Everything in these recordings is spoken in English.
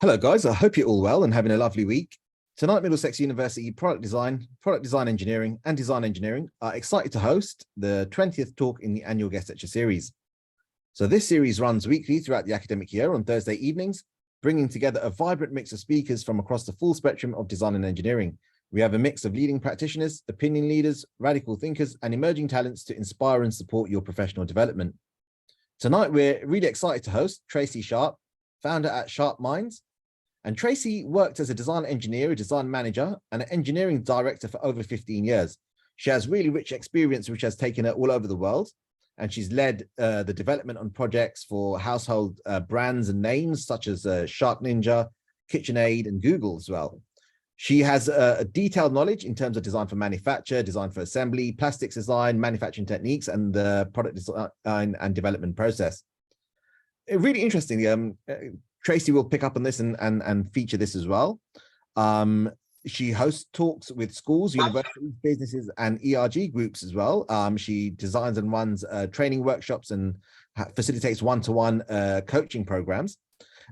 Hello, guys. I hope you're all well and having a lovely week. Tonight, Middlesex University Product Design Engineering, and Design Engineering are excited to host the 20th talk in the annual guest lecture series. So this series runs weekly throughout the academic year on Thursday evenings, bringing together a vibrant mix of speakers from across the full spectrum of design and engineering. We have a mix of leading practitioners, opinion leaders, radical thinkers, and emerging talents to inspire and support your professional development. Tonight, we're really excited to host Tracy Sharp, founder at SharpMinds. And Tracy worked as a design engineer, a design manager, and an engineering director for over 15 years. She has really rich experience, which has taken her all over the world. And she's led the development on projects for household brands and names such as SharkNinja, KitchenAid, and Google as well. She has a detailed knowledge in terms of design for manufacture, design for assembly, plastics design, manufacturing techniques, and the product design and development process. Really interesting. Tracy will pick up on this and feature this as well. She hosts talks with schools, universities, businesses, and ERG groups as well. She designs and runs training workshops and facilitates one-to-one coaching programs.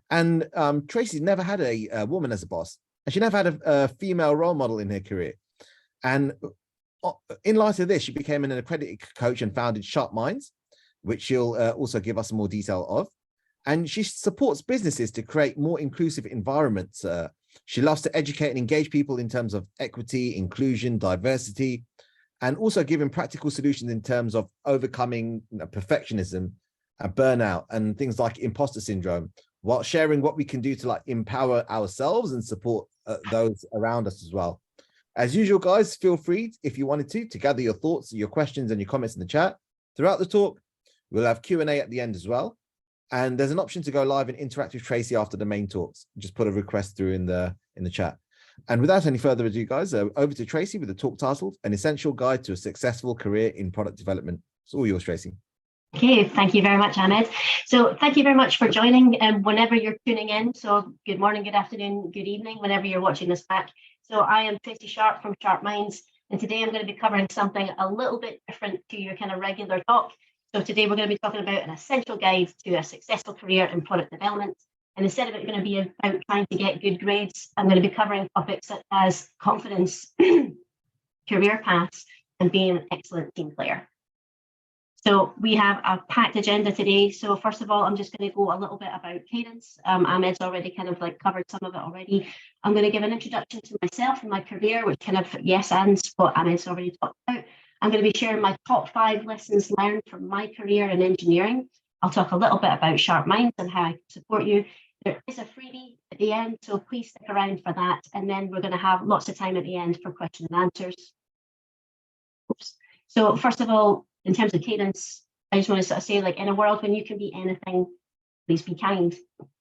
And Tracy's never had a woman as a boss, and she never had a female role model in her career. And in light of this, she became an accredited coach and founded SharpMinds, which she'll also give us more detail of. And she supports businesses to create more inclusive environments. She loves to educate and engage people in terms of equity, inclusion, diversity, and also giving practical solutions in terms of overcoming perfectionism, burnout, and things like imposter syndrome, while sharing what we can do to empower ourselves and support those around us as well. As usual, guys, feel free, if you wanted to gather your thoughts, your questions, and your comments in the chat. Throughout the talk, we'll have Q&A at the end as well. And there's an option to go live and interact with Tracy after the main talks. Just put a request through in the chat. And without any further ado, guys, over to Tracy with the talk titled An Essential Guide to a Successful Career in Product Development. It's all yours, Tracy. Okay, thank you very much, Ahmed. So thank you very much for joining whenever you're tuning in. So good morning, good afternoon, good evening, whenever you're watching this back. So I am Tracy Sharp from SharpMinds, and today I'm going to be covering something a little bit different to your kind of regular talk. So today we're going to be talking about an essential guide to a successful career in product development. And instead of it going to be about trying to get good grades, I'm going to be covering topics such as confidence, career paths, and being an excellent team player. So we have a packed agenda today. So first of all, I'm just going to go a little bit about cadence. Ahmed's already kind of covered some of it already. I'm going to give an introduction to myself and my career, which kind of yes ands what Ahmed's already talked about. I'm going to be sharing my top 5 lessons learned from my career in engineering. I'll talk a little bit about SharpMinds and how I can support you. There is a freebie at the end, so please stick around for that. And then we're going to have lots of time at the end for question and answers. Oops. So first of all, in terms of cadence, I just want to sort of say, in a world when you can be anything, please be kind.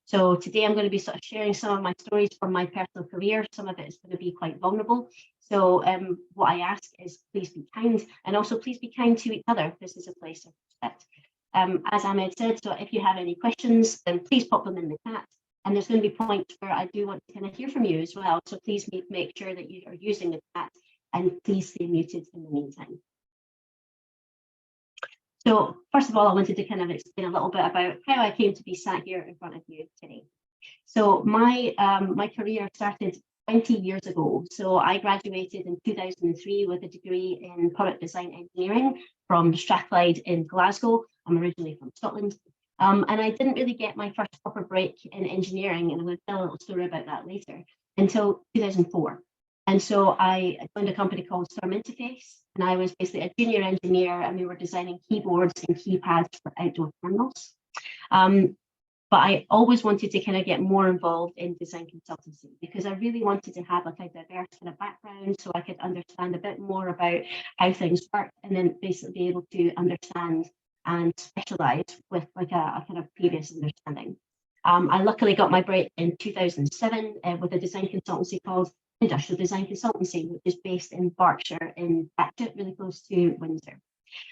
So today I'm going to be sort of sharing some of my stories from my personal career. Some of it is going to be quite vulnerable. So what I ask is please be kind, and also please be kind to each other. This is a place of respect. As Ahmed said, so if you have any questions, then please pop them in the chat. And there's going to be points where I do want to kind of hear from you as well. So please make sure that you are using the chat, and please stay muted in the meantime. So first of all, I wanted to kind of explain a little bit about how I came to be sat here in front of you today. So my career started 20 years ago. So I graduated in 2003 with a degree in product design engineering from Strathclyde in Glasgow. I'm originally from Scotland. And I didn't really get my first proper break in engineering, and I'm going to tell a little story about that later, until 2004. And so I joined a company called Storm Interface, and I was basically a junior engineer, and we were designing keyboards and keypads for outdoor terminals. But I always wanted to kind of get more involved in design consultancy, because I really wanted to have a diverse kind of background so I could understand a bit more about how things work, and then basically be able to understand and specialize with a kind of previous understanding. I luckily got my break in 2007 with a design consultancy called Industrial Design Consultancy, which is based in Berkshire in Batchett, really close to Windsor.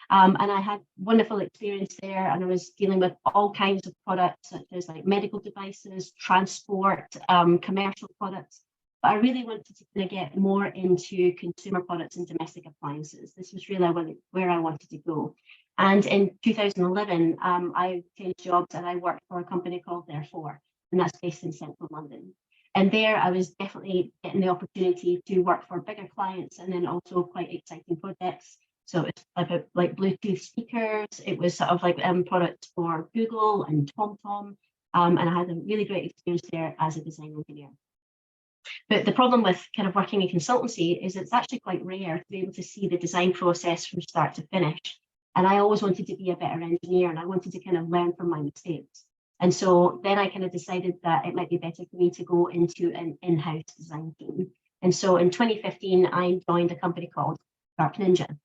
And I had wonderful experience there, and I was dealing with all kinds of products such as medical devices, transport, commercial products. But I really wanted to kind of get more into consumer products and domestic appliances. This was really where I wanted to go. And in 2011, I changed jobs and I worked for a company called Therefore. and that's based in central London. And there I was definitely getting the opportunity to work for bigger clients and then also quite exciting projects. So it's about like Bluetooth speakers. It was sort of like products for Google and TomTom. And I had a really great experience there as a design engineer. But the problem with kind of working in consultancy is it's actually quite rare to be able to see the design process from start to finish. And I always wanted to be a better engineer, and I wanted to kind of learn from my mistakes. And so then I kind of decided that it might be better for me to go into an in-house design team. And so in 2015, I joined a company called SharkNinja.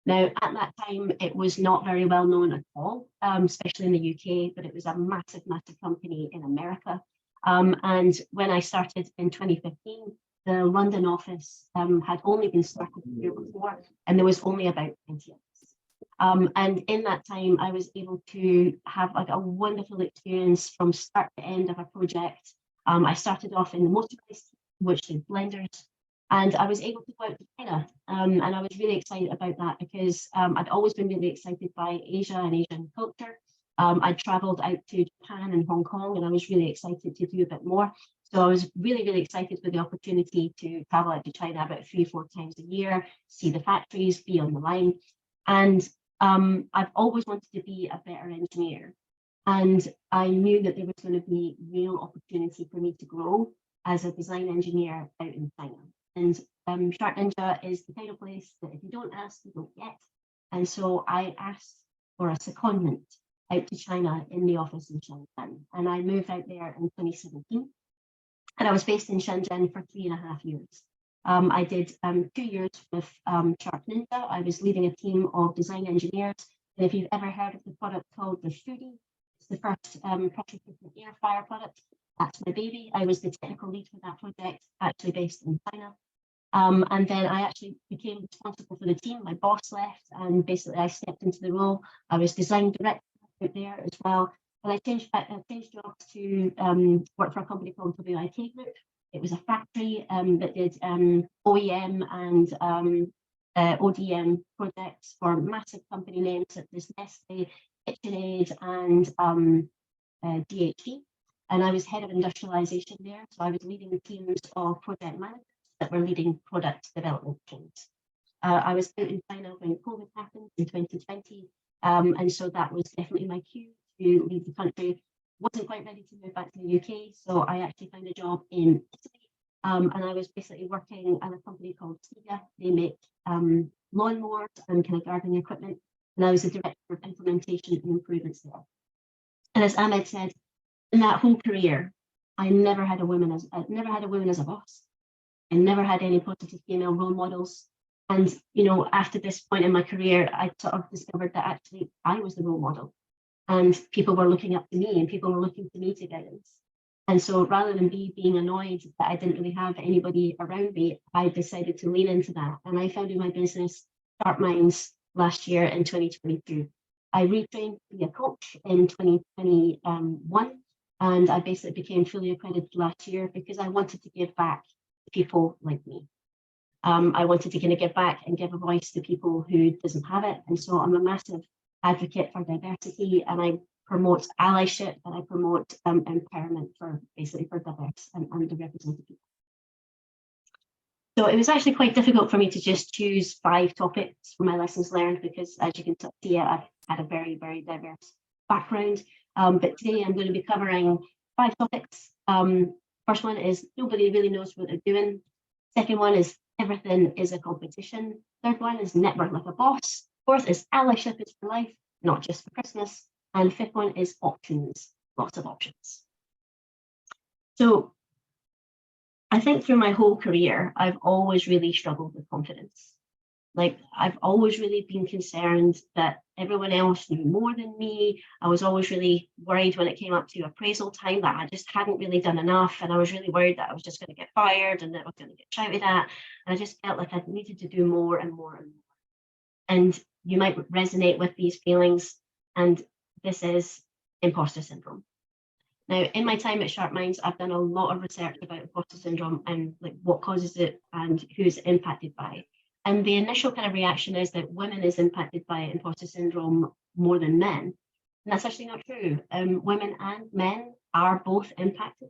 Now, at that time, it was not very well known at all, especially in the UK, but it was a massive, massive company in America. And when I started in 2015, the London office had only been started the year before, and there was only about 20 of us. And in that time, I was able to have like a wonderful experience from start to end of a project. I started off in the motor device, which did blenders, and I was able to go out to China. And I was really excited about that because I'd always been really excited by Asia and Asian culture. I'd traveled out to Japan and Hong Kong, and I was really excited to do a bit more. So I was really, really excited for the opportunity to travel out to China about 3-4 times a year, see the factories, be on the line. And I've always wanted to be a better engineer. And I knew that there was going to be real opportunity for me to grow as a design engineer out in China. And SharkNinja is the kind of place that if you don't ask, you don't get. And so I asked for a secondment out to China in the office in Shenzhen. And I moved out there in 2017. And I was based in Shenzhen for 3.5 years. I did 2 years with SharkNinja. I was leading a team of design engineers. And if you've ever heard of the product called the Foodie, it's the first pressure cooker air fryer product. That's my baby. I was the technical lead for that project, actually based in China. And then I actually became responsible for the team. My boss left, and basically I stepped into the role. I was design director out there as well. And I changed jobs to work for a company called WIT Group. It was a factory that did OEM and ODM projects for massive company names such as Nestle, KitchenAid, and DHE. And I was head of industrialization there. So I was leading teams of project managers that were leading product development teams. I was out in China when COVID happened in 2020. And so that was definitely my cue to leave the country. Wasn't quite ready to move back to the UK, so I actually found a job in Italy. And I was basically working at a company called Stiga. They make lawnmowers and kind of gardening equipment. And I was the director of implementation and improvements there. And as Ahmed said, in that whole career, I never had a woman as a boss. I never had any positive female role models. And you know, after this point in my career, I sort of discovered that actually I was the role model. And people were looking up to me, and people were looking to me to guidance. And so rather than being annoyed that I didn't really have anybody around me, I decided to lean into that. And I founded my business, SharpMinds, last year in 2022. I retrained to be a coach in 2021, and I basically became fully accredited last year because I wanted to give back to people like me. I wanted to kind of give back and give a voice to people who doesn't have it. And so I'm a massive advocate for diversity, and I promote allyship, and I promote empowerment for diverse and underrepresented people. So it was actually quite difficult for me to just choose 5 topics for my lessons learned because, as you can see, I've had a very, very diverse background. But today I'm going to be covering 5 topics. First one is nobody really knows what they're doing. Second one is everything is a competition. Third one is network like a boss. Fourth is allyship is for life, not just for Christmas. And fifth one is options, lots of options. So I think through my whole career, I've always really struggled with confidence. Like I've always really been concerned that everyone else knew more than me. I was always really worried when it came up to appraisal time that I just hadn't really done enough. And I was really worried that I was just going to get fired and that I was going to get shouted at. And I just felt like I needed to do more and more and more. And you might resonate with these feelings. And this is imposter syndrome. Now, in my time at SharpMinds, I've done a lot of research about imposter syndrome and like what causes it and who's impacted by it. And the initial kind of reaction is that women is impacted by imposter syndrome more than men. And that's actually not true. Women and men are both impacted.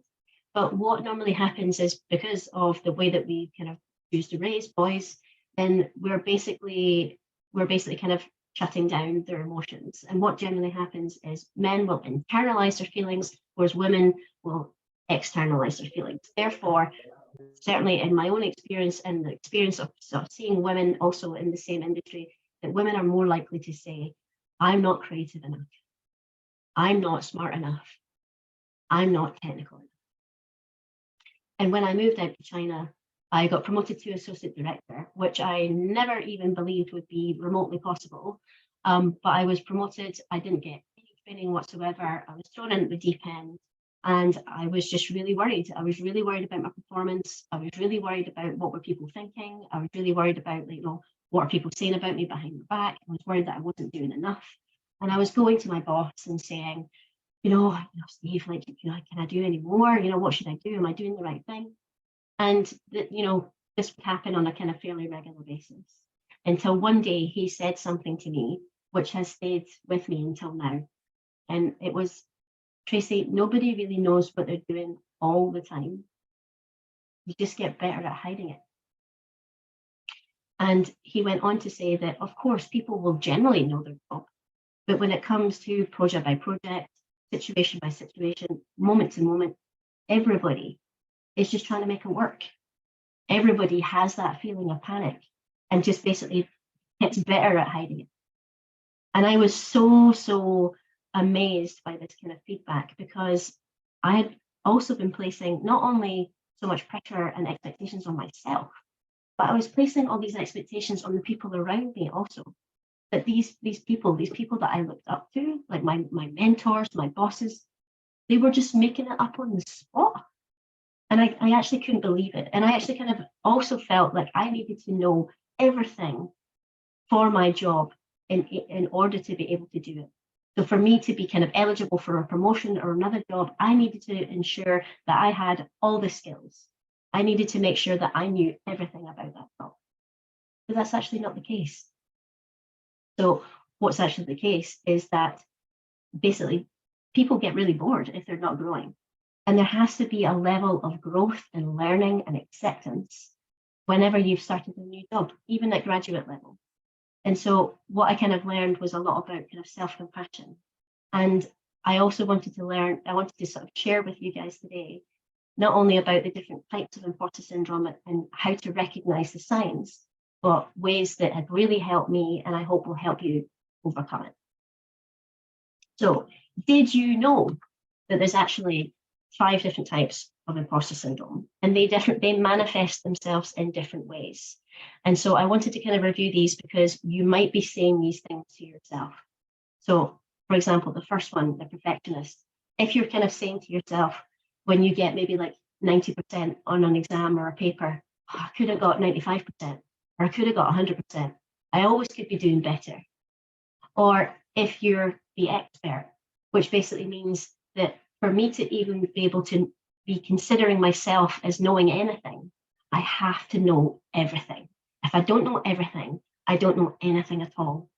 But what normally happens is, because of the way that we kind of choose to raise boys, then we're basically kind of shutting down their emotions. And what generally happens is men will internalize their feelings, whereas women will externalize their feelings. Therefore, certainly in my own experience and the experience of seeing women also in the same industry, that women are more likely to say, I'm not creative enough, I'm not smart enough, I'm not technical enough. And when I moved out to China, I got promoted to associate director, which I never even believed would be remotely possible. But I was promoted. I didn't get any training whatsoever. I was thrown into the deep end, and I was just really worried. I was really worried about my performance. I was really worried about what were people thinking. I was really worried about, what are people saying about me behind my back. I was worried that I wasn't doing enough. And I was going to my boss and saying, Steve, can I do any more? What should I do? Am I doing the right thing? And this would happen on a kind of fairly regular basis, until one day he said something to me, which has stayed with me until now. And it was, Tracy, nobody really knows what they're doing all the time. You just get better at hiding it. And he went on to say that, of course, people will generally know their job, but when it comes to project by project, situation by situation, moment to moment, everybody is just trying to make it work. Everybody has that feeling of panic and just basically gets better at hiding it. And I was so amazed by this kind of feedback, because I had also been placing not only so much pressure and expectations on myself, but I was placing all these expectations on the people around me also. That these people that I looked up to, like my mentors, my bosses, they were just making it up on the spot. And I actually couldn't believe it. And I actually kind of also felt like I needed to know everything for my job in order to be able to do it. So for me to be kind of eligible for a promotion or another job, I needed to ensure that I had all the skills. I needed to make sure that I knew everything about that job. But that's actually not the case. So what's actually the case is that basically people get really bored if they're not growing. And there has to be a level of growth and learning and acceptance whenever you've started a new job, even at graduate level. And so what I kind of learned was a lot about kind of self-compassion. And I also wanted to sort of share with you guys today, not only about the different types of imposter syndrome and how to recognize the signs, but ways that have really helped me and I hope will help you overcome it. So did you know that there's actually 5 different types of imposter syndrome, and they manifest themselves in different ways? And so I wanted to kind of review these because you might be saying these things to yourself. So for example, the first one, the perfectionist. If you're kind of saying to yourself, when you get maybe like 90% on an exam or a paper, I could have got 95%, or I could have got 100%. I always could be doing better. Or if you're the expert, which basically means that for me to even be able to be considering myself as knowing anything, I have to know everything. If I don't know everything, I don't know anything at all.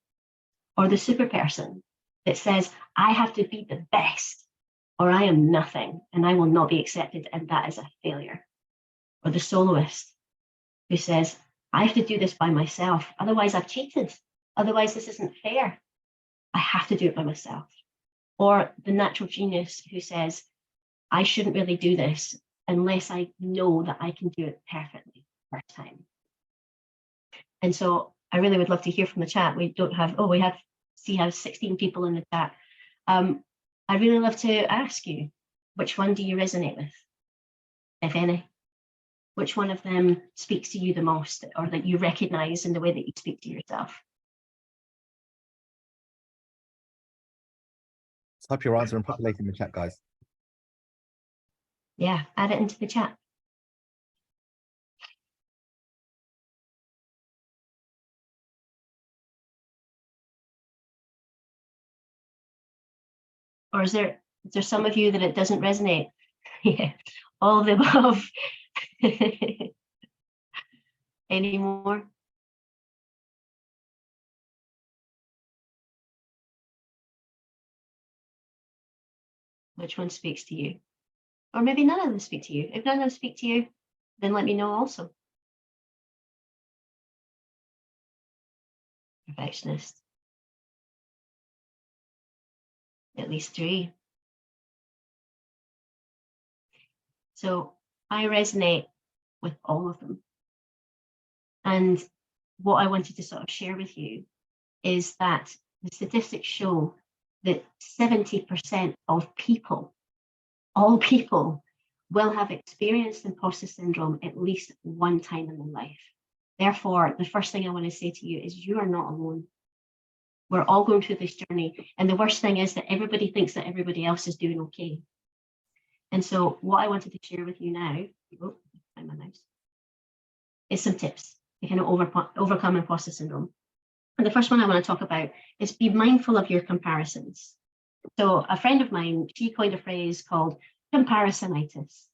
Or the super person that says, I have to be the best, or I am nothing and I will not be accepted, and that is a failure. Or the soloist who says, I have to do this by myself, otherwise I've cheated, otherwise this isn't fair. I have to do it by myself. Or the natural genius who says, I shouldn't really do this unless I know that I can do it perfectly first time. And so I really would love to hear from the chat. We have 16 people in the chat. I'd really love to ask you, which one do you resonate with, if any? Which one of them speaks to you the most, or that you recognize in the way that you speak to yourself? Type your answer and populate in the chat, guys. Yeah, add it into the chat. Or is there some of you that it doesn't resonate? Yeah, all of the above. Any more? Which one speaks to you? Or maybe none of them speak to you. If none of them speak to you, then let me know also. Perfectionist. At least 3. So I resonate with all of them. And what I wanted to sort of share with you is that the statistics show that 70% of people, all people, will have experienced imposter syndrome at least one time in their life. Therefore, the first thing I want to say to you is you are not alone. We're all going through this journey. And the worst thing is that everybody thinks that everybody else is doing okay. And so what I wanted to share with you now, find my mouse, is some tips to kind of overcome imposter syndrome. And the first one I want to talk about is be mindful of your comparisons. So a friend of mine, she coined a phrase called comparisonitis.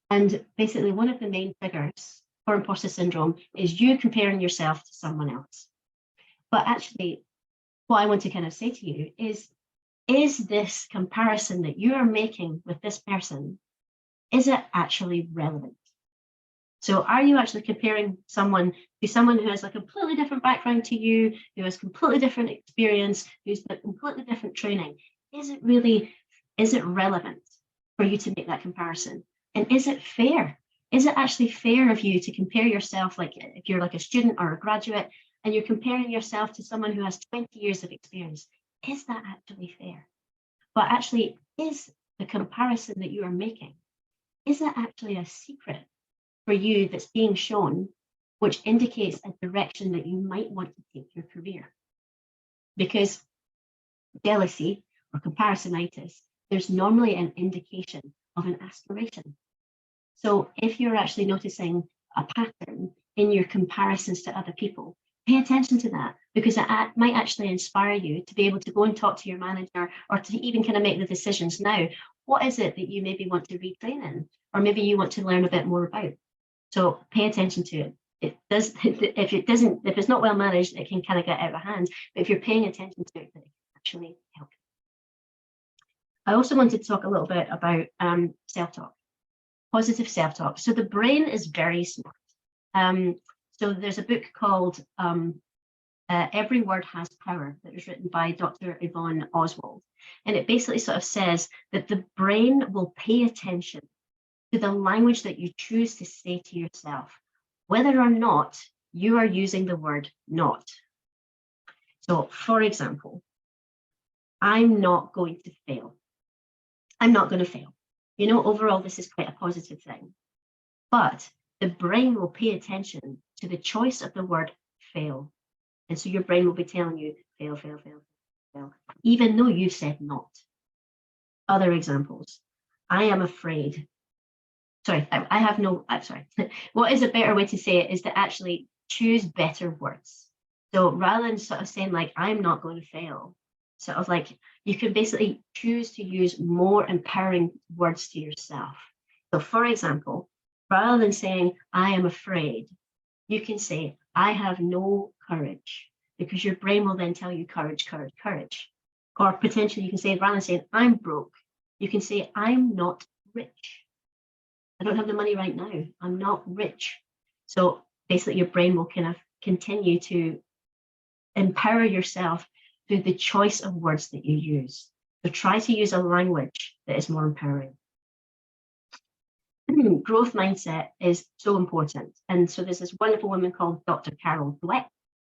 And basically one of the main triggers for imposter syndrome is you comparing yourself to someone else. But actually, what I want to kind of say to you is this comparison that you are making with this person, is it actually relevant? So are you actually comparing someone to someone who has a completely different background to you, who has completely different experience, who's got completely different training? Is it relevant for you to make that comparison? And is it fair? Is it actually fair of you to compare yourself, like if you're like a student or a graduate, and you're comparing yourself to someone who has 20 years of experience? Is that actually fair? But actually, is the comparison that you are making, is it actually a secret for you that's being shown, which indicates a direction that you might want to take your career? Because jealousy or comparisonitis, there's normally an indication of an aspiration. So if you're actually noticing a pattern in your comparisons to other people, pay attention to that, because it might actually inspire you to be able to go and talk to your manager, or to even kind of make the decisions now. What is it that you maybe want to retrain in, or maybe you want to learn a bit more about? So pay attention to it. It does, if it's not well managed, it can kind of get out of hand. But if you're paying attention to it, it can actually help. I also wanted to talk a little bit about self-talk, positive self-talk. So the brain is very smart. So there's a book called Every Word Has Power that was written by Dr. Yvonne Oswald. And it basically sort of says that the brain will pay attention to the language that you choose to say to yourself, whether or not you are using the word not. So for example, I'm not going to fail. I'm not going to fail. You know, overall, this is quite a positive thing. But the brain will pay attention to the choice of the word fail. And so your brain will be telling you fail, fail, fail, fail, even though you said not. Other examples. I am afraid. Sorry, I have no, I'm sorry. What is a better way to say it is to actually choose better words. So rather than sort of saying like, I'm not going to fail, sort of like you can basically choose to use more empowering words to yourself. So for example, rather than saying, I am afraid, you can say, I have no courage, because your brain will then tell you courage, courage, courage. Or potentially you can say, rather than saying, I'm broke, you can say, I'm not rich. I don't have the money right now. I'm not rich. So basically your brain will kind of continue to empower yourself through the choice of words that you use. So try to use a language that is more empowering. Growth mindset is so important. And so there's this wonderful woman called Dr. Carol Dweck,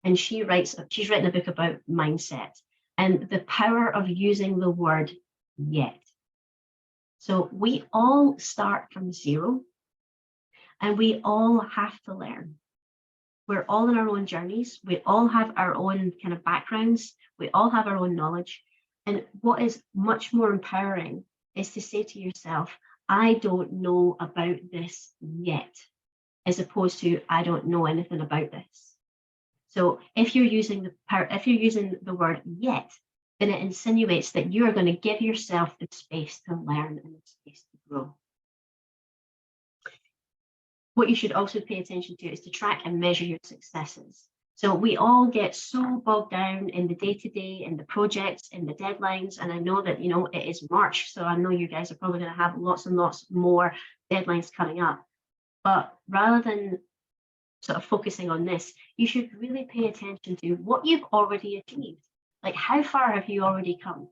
and she's written a book about mindset and the power of using the word yet. So we all start from zero, and we all have to learn. We're all in our own journeys. We all have our own kind of backgrounds. We all have our own knowledge. And what is much more empowering is to say to yourself, I don't know about this yet, as opposed to I don't know anything about this. So if you're using the word yet, then it insinuates that you are going to give yourself the space to learn and the space to grow. What you should also pay attention to is to track and measure your successes. So we all get so bogged down in the day-to-day, in the projects, in the deadlines. And I know that, it is March, so I know you guys are probably going to have lots and lots more deadlines coming up. But rather than sort of focusing on this, you should really pay attention to what you've already achieved. Like, how far have you already come?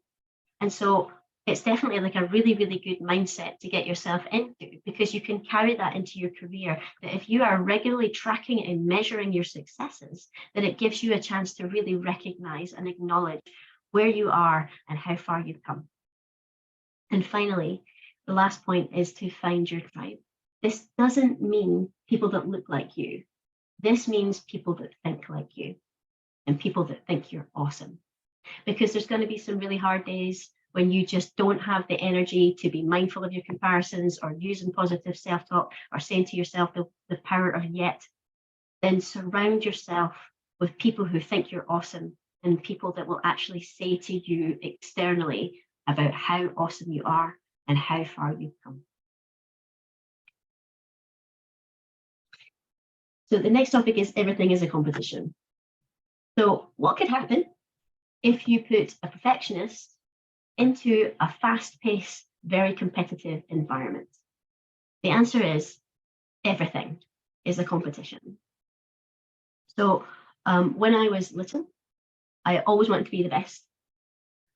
And so it's definitely like a really, really good mindset to get yourself into, because you can carry that into your career. That if you are regularly tracking and measuring your successes, then it gives you a chance to really recognize and acknowledge where you are and how far you've come. And finally, the last point is to find your tribe. This doesn't mean people that look like you. This means people that think like you and people that think you're awesome. Because there's going to be some really hard days when you just don't have the energy to be mindful of your comparisons or using positive self-talk or saying to yourself the power of yet. Then surround yourself with people who think you're awesome and people that will actually say to you externally about how awesome you are and how far you've come. So the next topic is everything is a competition. So what could happen if you put a perfectionist into a fast-paced, very competitive environment? The answer is everything is a competition. So when I was little, I always wanted to be the best.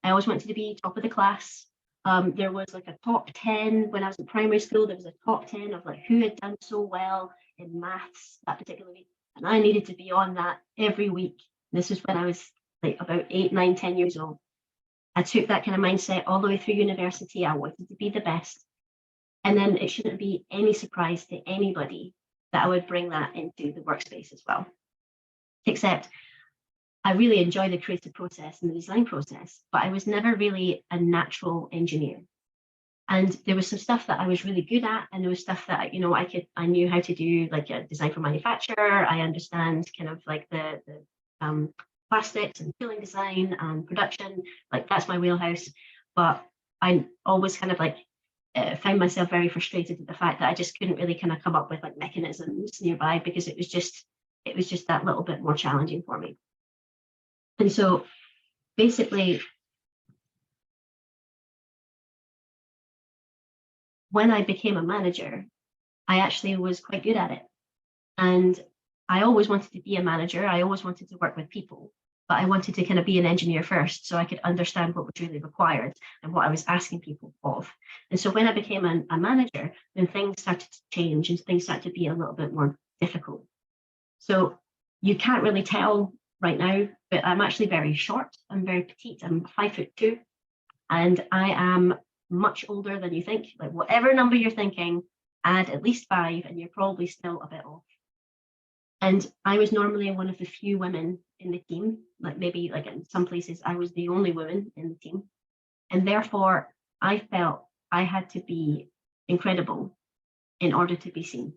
I always wanted to be top of the class. There was like a top 10 when I was in primary school. There was a top 10 of like who had done so well in maths that particular week, and I needed to be on that every week. This was when I was like about 8, 9, 10 years old. I took that kind of mindset all the way through university. I wanted to be the best, and then it shouldn't be any surprise to anybody that I would bring that into the workspace as well. Except I really enjoy the creative process and the design process, but I was never really a natural engineer. And there was some stuff that I was really good at, and there was stuff that I knew how to do, like a design for manufacture. I understand kind of like the plastics and tooling design and production, like that's my wheelhouse. But I always kind of like found myself very frustrated at the fact that I just couldn't really kind of come up with like mechanisms nearby, because it was just that little bit more challenging for me. And so basically, when I became a manager, I actually was quite good at it. And I always wanted to be a manager. I always wanted to work with people, but I wanted to kind of be an engineer first so I could understand what was really required and what I was asking people of. And so when I became a manager, then things started to change and things started to be a little bit more difficult. So you can't really tell right now, but I'm actually very short. I'm very petite. I'm 5'2", and I am much older than you think. Like whatever number you're thinking, add at least 5 and you're probably still a bit off. And I was normally one of the few women in the team, like maybe like in some places I was the only woman in the team. And therefore I felt I had to be incredible in order to be seen.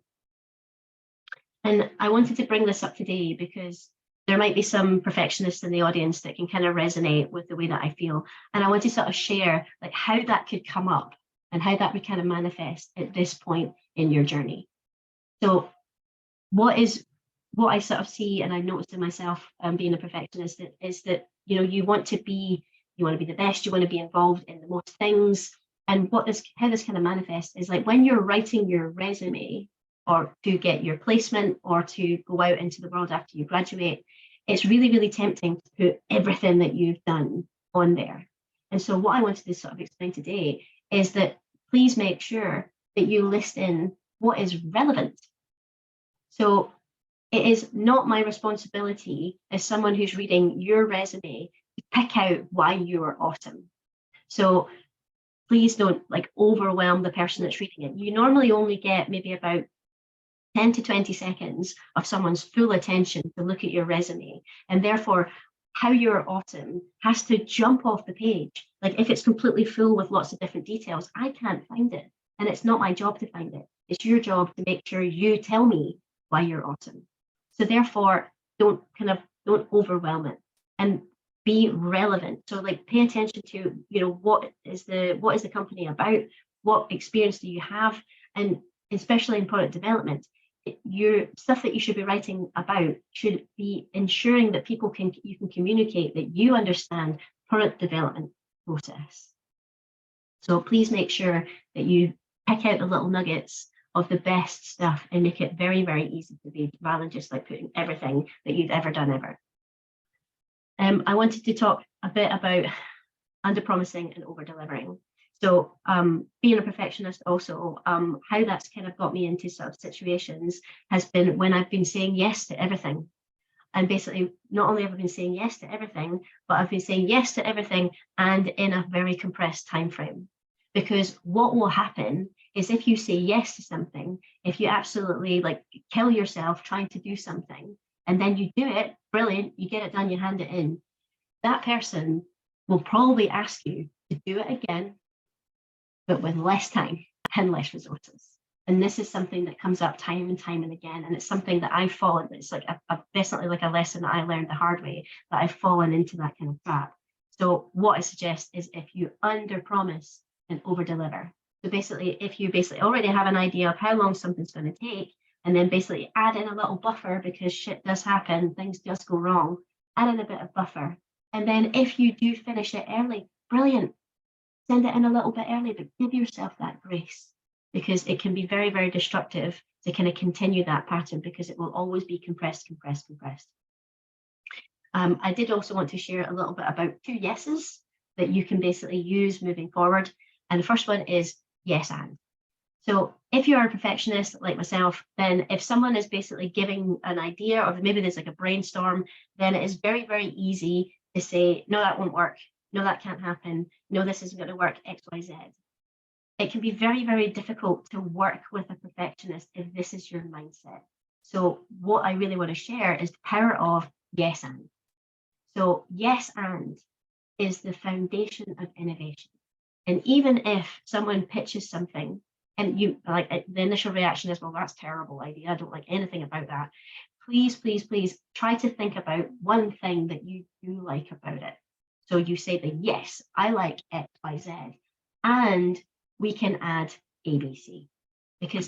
And I wanted to bring this up today because there might be some perfectionists in the audience that can kind of resonate with the way that I feel. And I want to sort of share like how that could come up and how that would kind of manifest at this point in your journey. So what I sort of see, and I noticed in myself being a perfectionist, is that you want to be the best, you want to be involved in the most things. And how this kind of manifests is like when you're writing your resume or to get your placement or to go out into the world after you graduate, it's really, really tempting to put everything that you've done on there. And so what I wanted to sort of explain today is that please make sure that you list in what is relevant. So it is not my responsibility as someone who's reading your resume to pick out why you are awesome. So please don't like overwhelm the person that's reading it. You normally only get maybe about 10 to 20 seconds of someone's full attention to look at your resume. And therefore, how you're awesome has to jump off the page. Like if it's completely full with lots of different details, I can't find it. And it's not my job to find it. It's your job to make sure you tell me why you're awesome. So therefore, don't overwhelm it and be relevant. So like pay attention to, what is the company about? What experience do you have? And especially in product development, your stuff that you should be writing about should be ensuring that you can communicate that you understand product development process. So please make sure that you pick out the little nuggets of the best stuff and make it very, very easy to read, rather than just like putting everything that you've ever done ever. I wanted to talk a bit about under-promising and over-delivering. So being a perfectionist also, how that's kind of got me into sort of situations has been when I've been saying yes to everything. And basically, not only have I been saying yes to everything, but I've been saying yes to everything and in a very compressed time frame. Because what will happen is if you say yes to something, if you absolutely like kill yourself trying to do something, and then you do it, brilliant, you get it done, you hand it in, that person will probably ask you to do it again, but with less time and less resources. And this is something that comes up time and time and again. And it's something that I've fallen, it's like definitely like a lesson that I learned the hard way, that I've fallen into that kind of trap. So what I suggest is if you under promise and over deliver. So basically, if you basically already have an idea of how long something's going to take, and then basically add in a little buffer because shit does happen, things just go wrong, add in a bit of buffer. And then if you do finish it early, brilliant, send it in a little bit early, but give yourself that grace, because it can be very, very destructive to kind of continue that pattern, because it will always be compressed, compressed, compressed. I did also want to share a little bit about 2 yeses that you can basically use moving forward. And the first one is yes and. So if you are a perfectionist like myself, then if someone is basically giving an idea, or maybe there's like a brainstorm, then it is very, very easy to say, no, that won't work. No, that can't happen. No, this isn't going to work, X, Y, Z. It can be very, very difficult to work with a perfectionist if this is your mindset. So what I really want to share is the power of yes and. So yes and is the foundation of innovation. And even if someone pitches something and you like, the initial reaction is, well, that's a terrible idea, I don't like anything about that. Please, please, please try to think about one thing that you do like about it. So you say that, yes, I like X, Y, Z, and we can add ABC. Because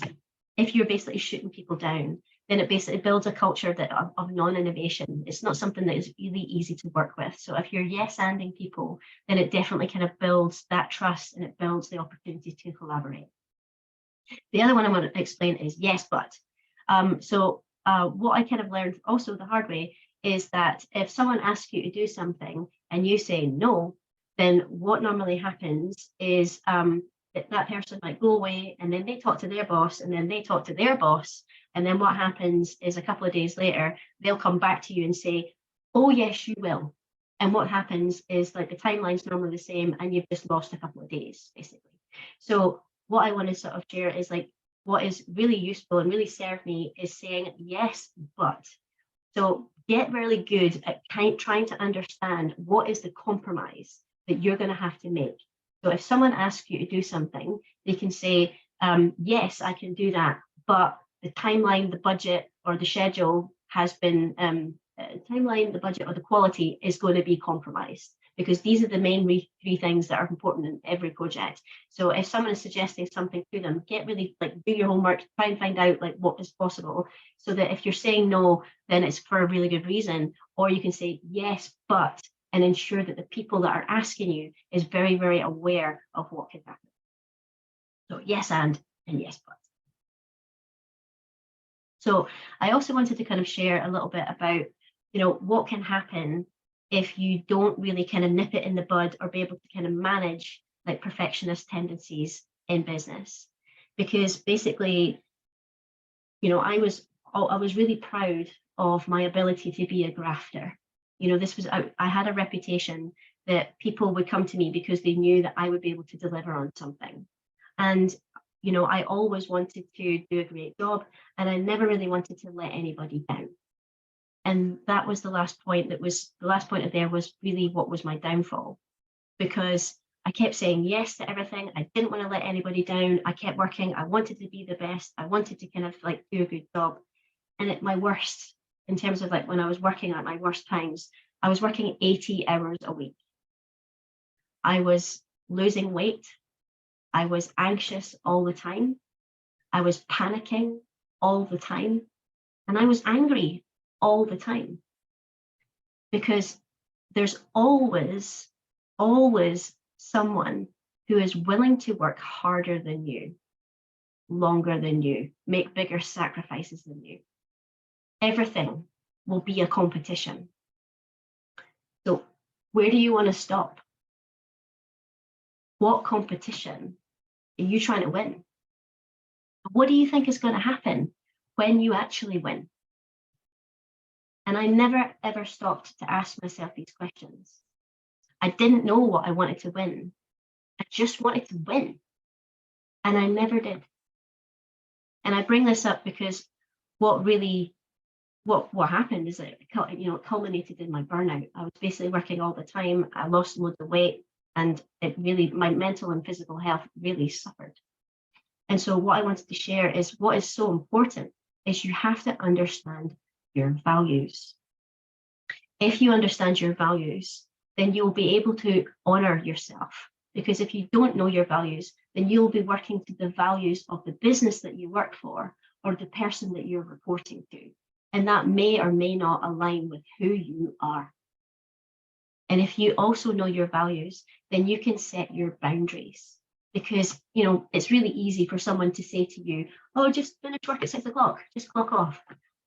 if you're basically shooting people down, then it basically builds a culture that of non-innovation. It's not something that is really easy to work with. So if you're yes-anding people, then it definitely kind of builds that trust, and it builds the opportunity to collaborate. The other one I want to explain is yes, but. What I kind of learned also the hard way is that if someone asks you to do something and you say no, then what normally happens is that person might go away, and then they talk to their boss, and then they talk to their boss. And then what happens is a couple of days later, they'll come back to you and say, oh, yes, you will. And what happens is like the timeline's normally the same, and you've just lost a couple of days, basically. So what I want to sort of share is like, what is really useful and really served me is saying yes, but. So get really good at trying to understand what is the compromise that you're going to have to make. So if someone asks you to do something, they can say, yes, I can do that, but the timeline, the budget, or the schedule has been, timeline, the budget, or the quality is going to be compromised, because these are the main 3 things that are important in every project. So if someone is suggesting something to them, get really like do your homework, try and find out like what is possible, so that if you're saying no, then it's for a really good reason. Or you can say yes, but, and ensure that the people that are asking you is very, very aware of what can happen. So yes and yes, but. So I also wanted to kind of share a little bit about, what can happen if you don't really kind of nip it in the bud or be able to kind of manage like perfectionist tendencies in business. Because basically, I was really proud of my ability to be a grafter. I had a reputation that people would come to me because they knew that I would be able to deliver on something. And I always wanted to do a great job, and I never really wanted to let anybody down. And that was the last point of there was really what was my downfall, because I kept saying yes to everything. I didn't want to let anybody down. I kept working. I wanted to be the best. I wanted to kind of like do a good job. And at my worst, in terms of like when I was working at my worst times, I was working 80 hours a week. I was losing weight. I was anxious all the time. I was panicking. all the time. And I was angry all the time because there's always someone who is willing to work harder than you, longer than you, make bigger sacrifices than you. Everything will be a competition. So where do you want to stop? What competition are you trying to win? What do you think is going to happen when you actually win? And I never, ever stopped to ask myself these questions. I didn't know what I wanted to win. I just wanted to win. And I never did. And I bring this up because what happened is that it culminated in my burnout. I was basically working all the time. I lost loads of weight, and my mental and physical health really suffered. And so what I wanted to share is what is so important is you have to understand your values. If you understand your values, then you'll be able to honor yourself. Because if you don't know your values, then you'll be working to the values of the business that you work for or the person that you're reporting to. And that may or may not align with who you are. And if you also know your values, then you can set your boundaries. Because, it's really easy for someone to say to you, oh, just finish work at 6 o'clock, just clock off.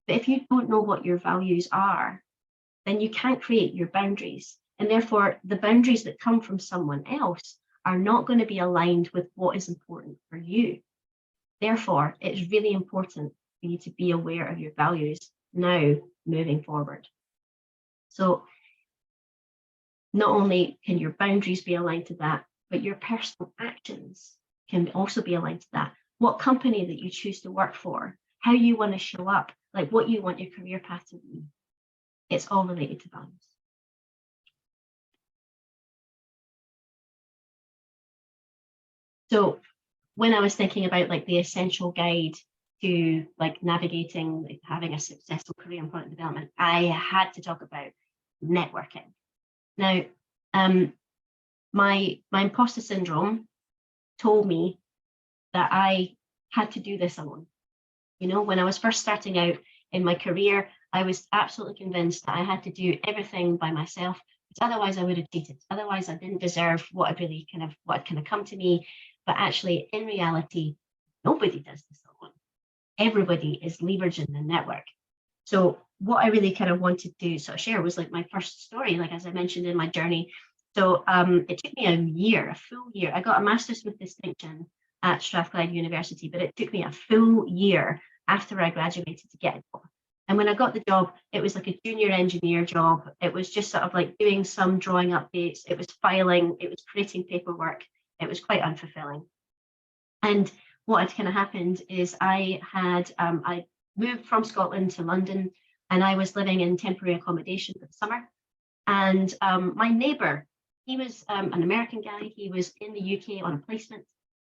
But if you don't know what your values are, then you can't create your boundaries. And therefore, the boundaries that come from someone else are not going to be aligned with what is important for you. Therefore, it's really important for you to be aware of your values now moving forward. So not only can your boundaries be aligned to that, but your personal actions can also be aligned to that. What company that you choose to work for, how you want to show up, like what you want your career path to be. It's all related to values. So when I was thinking about the essential guide to navigating, having a successful career in product development, I had to talk about networking. Now, my imposter syndrome told me that I had to do this alone. When I was first starting out in my career, I was absolutely convinced that I had to do everything by myself, because otherwise I would have cheated. Otherwise, I didn't deserve what had come to me. But actually, in reality, nobody does this alone. Everybody is leveraging the network. So what I really kind of wanted to sort of share was my first story, as I mentioned in my journey. So it took me a full year. I got a master's with distinction at Strathclyde University, but it took me a full year after I graduated to get a job. And when I got the job, it was a junior engineer job. It was just sort of doing some drawing updates. It was filing, it was creating paperwork. It was quite unfulfilling. And what had kind of happened is I moved from Scotland to London, and I was living in temporary accommodation for the summer. And my neighbour, he was an American guy. He was in the UK on a placement.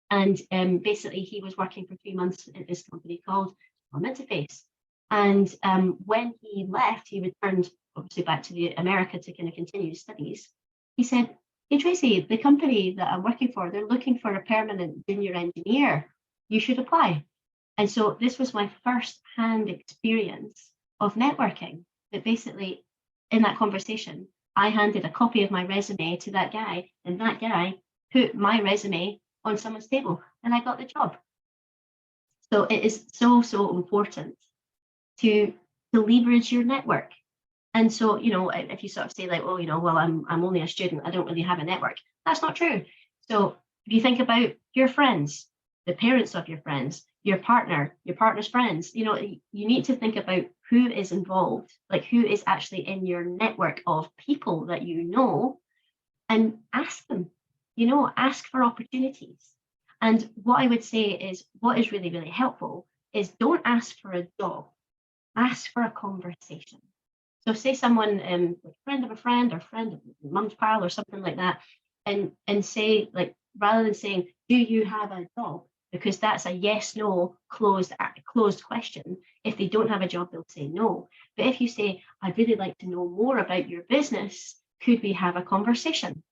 And basically, he was working for 3 months at this company called Interface. And when he left, he returned obviously back to America to kind of continue his studies. He said, "Hey, Tracy, the company that I'm working for, they're looking for a permanent junior engineer. You should apply." And so this was my first-hand experience of networking. That basically, in that conversation, I handed a copy of my resume to that guy, and that guy put my resume on someone's table, and I got the job. So it is so, so important to leverage your network. And so, if you sort of say I'm only a student, I don't really have a network. That's not true. So if you think about your friends, the parents of your friends, your partner's friends, you need to think about who is involved, who is actually in your network of people that and ask them, ask for opportunities. And what I would say is what is really, really helpful is don't ask for a job, ask for a conversation. So say someone, a friend of a friend or friend of mum's pal or something like that, and say, rather than saying, "Do you have a job?" Because that's a yes, no, closed question. If they don't have a job, they'll say no. But if you say, "I'd really like to know more about your business, could we have a conversation?"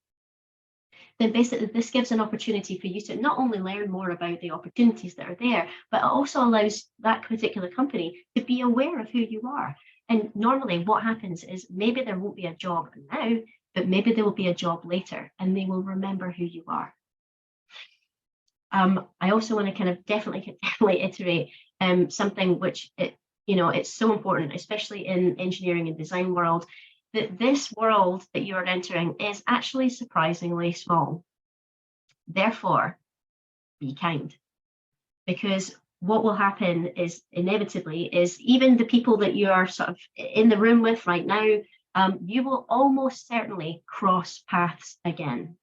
then basically this gives an opportunity for you to not only learn more about the opportunities that are there, but it also allows that particular company to be aware of who you are. And normally what happens is maybe there won't be a job now, but maybe there will be a job later and they will remember who you are. I also want to kind of definitely iterate something which it's so important, especially in engineering and design world, that this world that you are entering is actually surprisingly small. Therefore, be kind, because what will happen is inevitably is even the people that you are sort of in the room with right now, you will almost certainly cross paths again.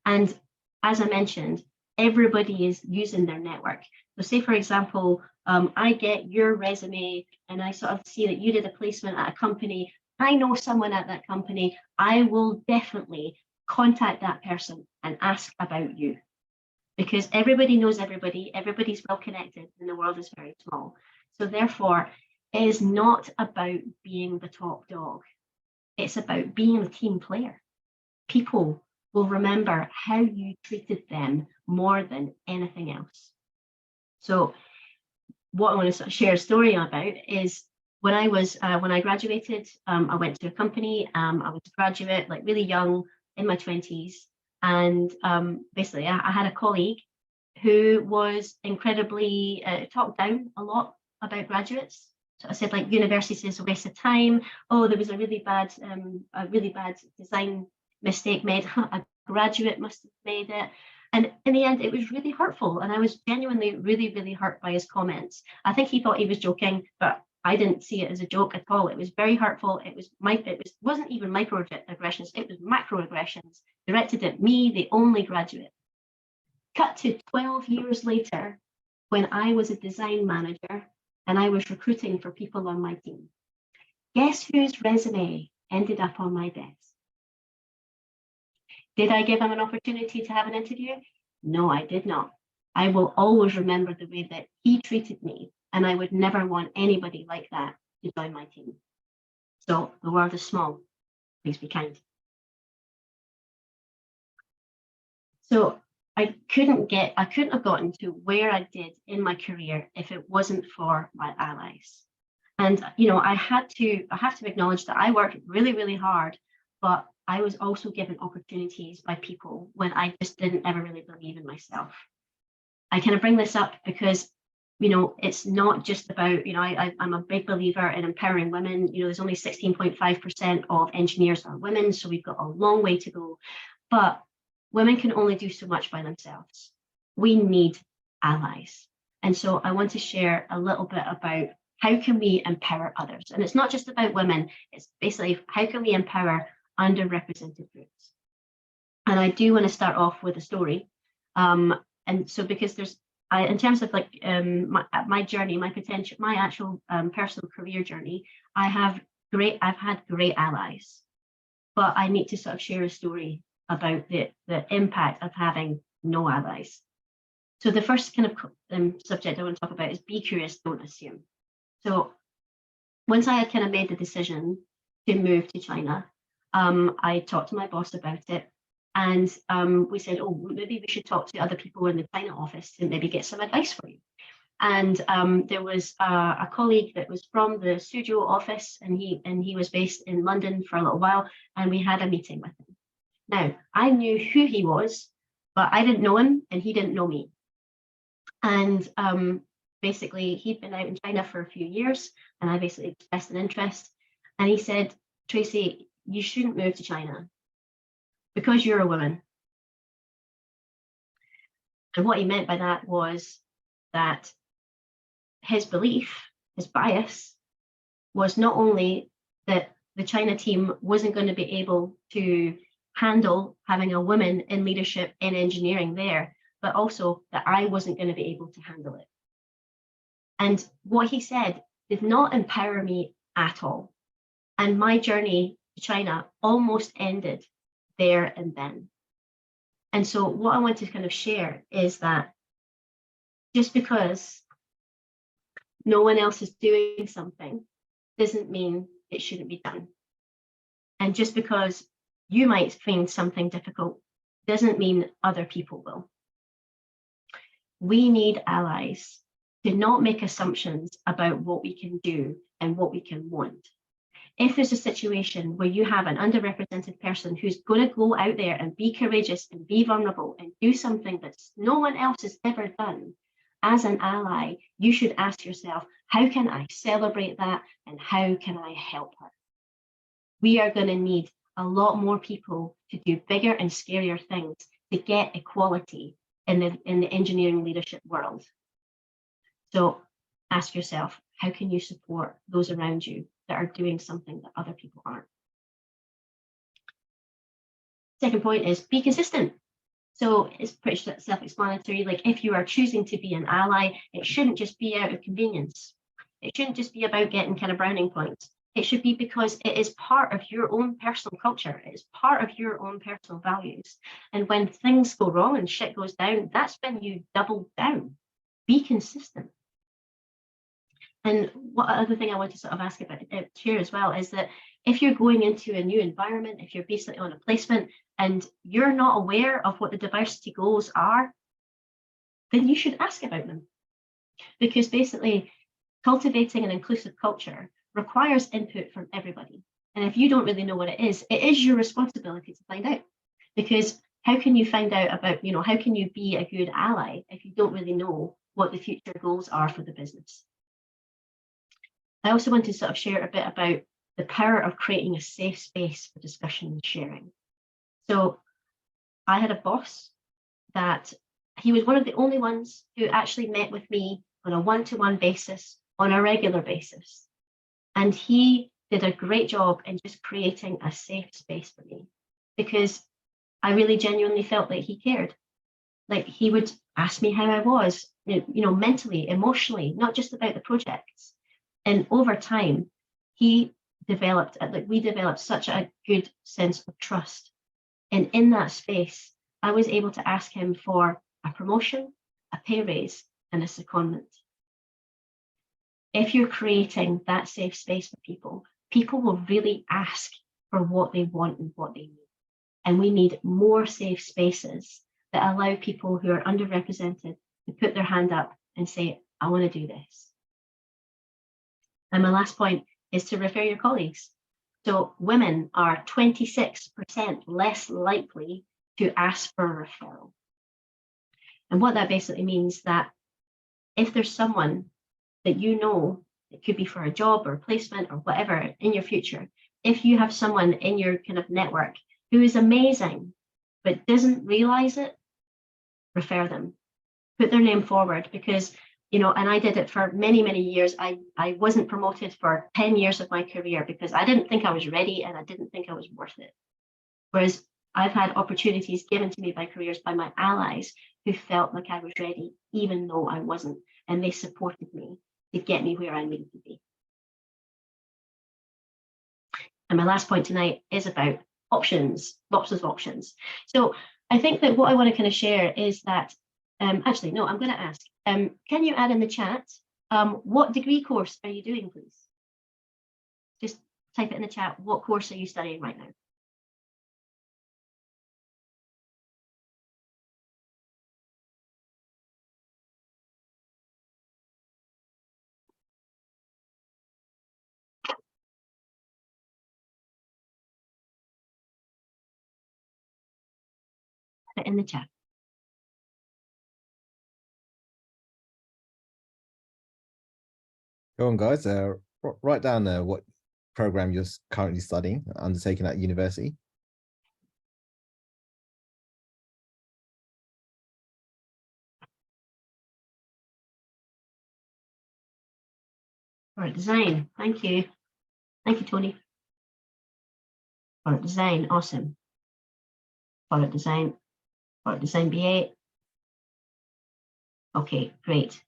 And as I mentioned, everybody is using their network. So say, for example, I get your resume and I sort of see that you did a placement at a company. I know someone at that company. I will definitely contact that person and ask about you, because everybody knows everybody, everybody's well connected, and the world is very small. So therefore, it is not about being the top dog. It's about being a team player. People will remember how you treated them more than anything else. So what I want to sort of share a story about is when I graduated, I went to a company. I was a graduate, like really young, in my 20s. And basically, I had a colleague who was incredibly talked down a lot about graduates. So I said, like, university is a waste of time. Oh, there was a really bad design mistake made. A graduate must have made it. And in the end, it was really hurtful. And I was genuinely really, really hurt by his comments. I think he thought he was joking, but I didn't see it as a joke at all. It was very hurtful. It wasn't even microaggressions. It was macroaggressions directed at me, the only graduate. Cut to 12 years later, when I was a design manager and I was recruiting for people on my team. Guess whose resume ended up on my desk? Did I give him an opportunity to have an interview? No, I did not. I will always remember the way that he treated me, and I would never want anybody like that to join my team. So the world is small. Please be kind. So I couldn't have gotten to where I did in my career if it wasn't for my allies. And I have to acknowledge that I worked really, really hard, but I was also given opportunities by people when I just didn't ever really believe in myself. I kind of bring this up because, it's not just about, I'm a big believer in empowering women. There's only 16.5% of engineers are women, so we've got a long way to go. But women can only do so much by themselves. We need allies. And so I want to share a little bit about how can we empower others? And it's not just about women, it's basically how can we empower underrepresented groups? And I do want to start off with a story. And so because in terms of like my journey, my actual personal career journey, I've had great allies, but I need to sort of share a story about the impact of having no allies. So the first kind of subject I want to talk about is be curious, don't assume. So once I had kind of made the decision to move to China, I talked to my boss about it, and we said, oh, maybe we should talk to other people in the China office to maybe get some advice for you. And there was a colleague that was from the studio office, and he was based in London for a little while, and we had a meeting with him. Now, I knew who he was, but I didn't know him, and he didn't know me. And basically, he'd been out in China for a few years, and I basically expressed an interest. And he said, Tracy, you shouldn't move to China because you're a woman. And what he meant by that was that his belief, his bias, was not only that the China team wasn't going to be able to handle having a woman in leadership in engineering there, but also that I wasn't going to be able to handle it. And what he said did not empower me at all. And my journey to China almost ended there and then. And so what I want to kind of share is that just because no one else is doing something doesn't mean it shouldn't be done. And just because you might find something difficult doesn't mean other people will. We need allies to not make assumptions about what we can do and what we can want. If there's a situation where you have an underrepresented person who's going to go out there and be courageous and be vulnerable and do something that no one else has ever done, as an ally, you should ask yourself, how can I celebrate that and how can I help her? We are going to need a lot more people to do bigger and scarier things to get equality in the engineering leadership world. So ask yourself, how can you support those around you that are doing something that other people aren't? Second point is be consistent. So it's pretty self-explanatory. Like, if you are choosing to be an ally, it shouldn't just be out of convenience. It shouldn't just be about getting kind of browning points. It should be because it is part of your own personal culture. It is part of your own personal values. And when things go wrong and shit goes down, that's when you double down. Be consistent. And what other thing I want to sort of ask about here as well is that if you're going into a new environment, if you're basically on a placement and you're not aware of what the diversity goals are, then you should ask about them. Because basically cultivating an inclusive culture requires input from everybody. And if you don't really know what it is your responsibility to find out. Because how can you find out about, how can you be a good ally if you don't really know what the future goals are for the business? I also want to sort of share a bit about the power of creating a safe space for discussion and sharing. So I had a boss that he was one of the only ones who actually met with me on a one-to-one basis, on a regular basis. And he did a great job in just creating a safe space for me, because I really genuinely felt that he cared. Like, he would ask me how I was, mentally, emotionally, not just about the projects. And over time, we developed such a good sense of trust. And in that space, I was able to ask him for a promotion, a pay raise, and a secondment. If you're creating that safe space for people, people will really ask for what they want and what they need. And we need more safe spaces that allow people who are underrepresented to put their hand up and say, I want to do this. And my last point is to refer your colleagues. So women are 26% less likely to ask for a referral. And what that basically means that if there's someone that it could be for a job or a placement or whatever in your future, if you have someone in your kind of network who is amazing but doesn't realize it, refer them. Put their name forward, because and I did it for many, many years. I wasn't promoted for 10 years of my career because I didn't think I was ready and I didn't think I was worth it. Whereas I've had opportunities given to me by careers by my allies who felt like I was ready, even though I wasn't. And they supported me to get me where I needed to be. And my last point tonight is about options, lots of options. So I think that what I want to kind of share is that, actually, no, I'm going to ask, can you add in the chat, what degree course are you doing, please? Just type it in the chat. What course are you studying right now? Put it in the chat. Go on, guys. Write down what program you're currently studying, undertaking at university. Product design. Thank you. Thank you, Tony. Product design. Awesome. Product design BA. Okay, great.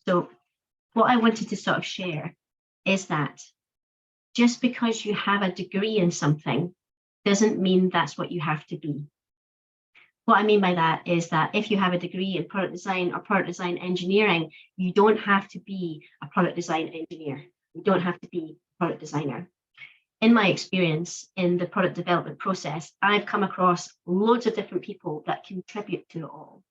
So what I wanted to sort of share is that just because you have a degree in something doesn't mean that's what you have to be. What I mean by that is that if you have a degree in product design or product design engineering, you don't have to be a product design engineer. You don't have to be a product designer. in my experience in the product development process, I've come across loads of different people that contribute to it all.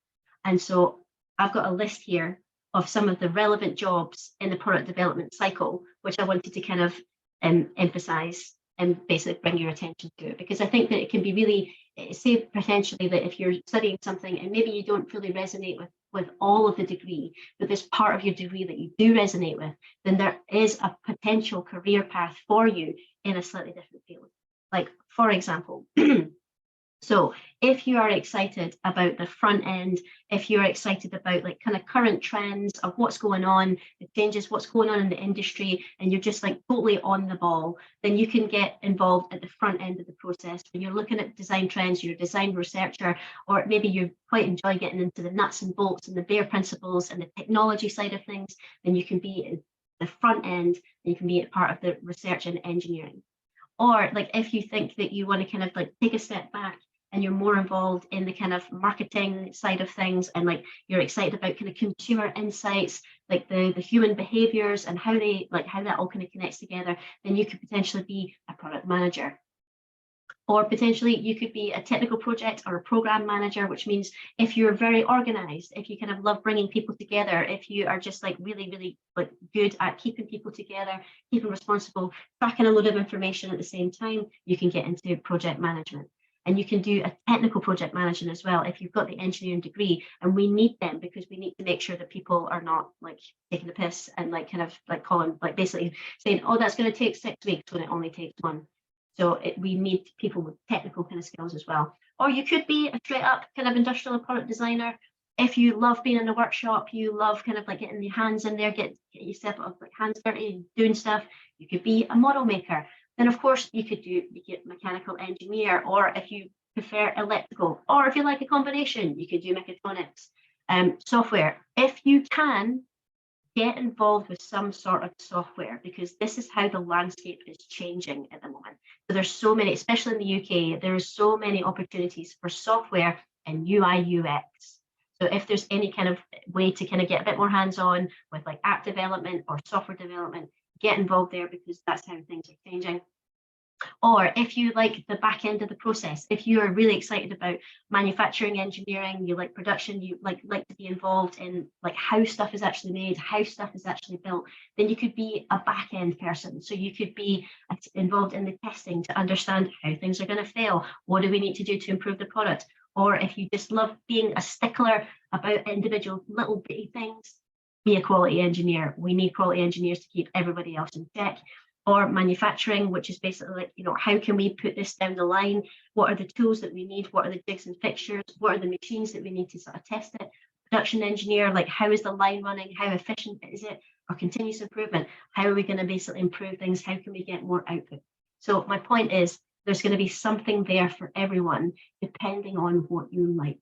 And so I've got a list here of some of the relevant jobs in the product development cycle, which I wanted to kind of emphasize and basically bring your attention to it, because I think that it can be really, say potentially that if you're studying something and maybe you don't fully resonate with all of the degree, but there's part of your degree that you do resonate with, then there is a potential career path for you in a slightly different field. Like, for example, so if you are excited about the front end, if you're excited about like kind of current trends of what's going on, the changes, what's going on in the industry, and you're just like totally on the ball, then you can get involved at the front end of the process. When you're looking at design trends, you're a design researcher, or maybe you quite enjoy getting into the nuts and bolts and the bare principles and the technology side of things, then you can be at the front end, and you can be a part of the research and engineering. Or like if you think that you want to kind of like take a step back and you're more involved in the kind of marketing side of things, and like you're excited about kind of consumer insights, like the human behaviors and how that all kind of connects together, then you could potentially be a product manager. Or potentially you could be a technical project or a program manager, which means if you're very organized, if you kind of love bringing people together, if you are just like really, really like good at keeping people together, keeping responsible, tracking a load of information at the same time, you can get into project management. And you can do a technical project management as well if you've got the engineering degree, and we need them because we need to make sure that people are not like taking the piss and like kind of like calling, like basically saying, oh, that's going to take 6 weeks when it only takes 1. So we need people with technical kind of skills as well. Or you could be a straight up kind of industrial or product designer. If you love being in a workshop, you love kind of like getting your hands in there, get yourself up, like hands dirty, doing stuff. You could be a model maker. Then of course you could get mechanical engineer, or if you prefer electrical, or if you like a combination, you could do mechatronics, software. If you can, get involved with some sort of software, because this is how the landscape is changing at the moment. So there's so many, especially in the UK, there are so many opportunities for software and UI UX. So if there's any kind of way to kind of get a bit more hands-on with like app development or software development, get involved there, because that's how things are changing. Or if you like the back end of the process, if you are really excited about manufacturing engineering, you like production, you like to be involved in like how stuff is actually made, how stuff is actually built, then you could be a back end person. So you could be involved in the testing to understand how things are going to fail. What do we need to do to improve the product? Or if you just love being a stickler about individual little bitty things, be a quality engineer. We need quality engineers to keep everybody else in check. Or manufacturing, which is basically like, you know, how can we put this down the line? What are the tools that we need? What are the jigs and fixtures? What are the machines that we need to sort of test it? Production engineer, like how is the line running? How efficient is it? Or continuous improvement? How are we going to basically improve things? How can we get more output? So my point is, there's going to be something there for everyone, depending on what you like.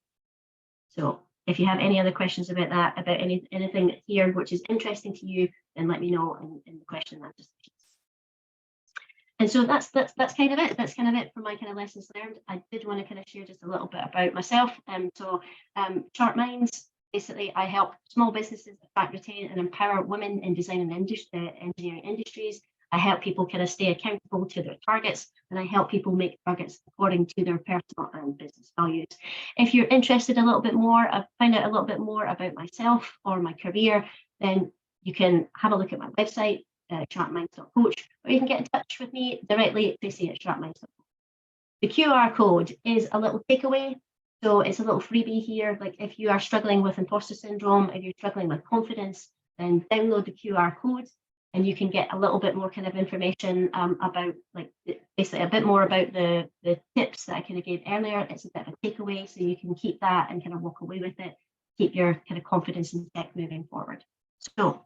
So if you have any other questions about that, about anything here which is interesting to you, then let me know in the question and answer sections. And so that's kind of it. That's kind of it for my kind of lessons learned. I did want to kind of share just a little bit about myself. SharpMinds, basically I help small businesses attract, retain and empower women in design and engineering industries. I help people kind of stay accountable to their targets, and I help people make targets according to their personal and business values. If you're interested a little bit more, find out a little bit more about myself or my career, then you can have a look at my website, SharpMinds.coach, or you can get in touch with me directly at Tracy at SharpMinds.coach. The QR code is a little takeaway. So it's a little freebie here. Like if you are struggling with imposter syndrome, if you're struggling with confidence, then download the QR code and you can get a little bit more kind of information about like basically a bit more about the tips that I kind of gave earlier. It's a bit of a takeaway, so you can keep that and kind of walk away with it, keep your kind of confidence in tech moving forward. So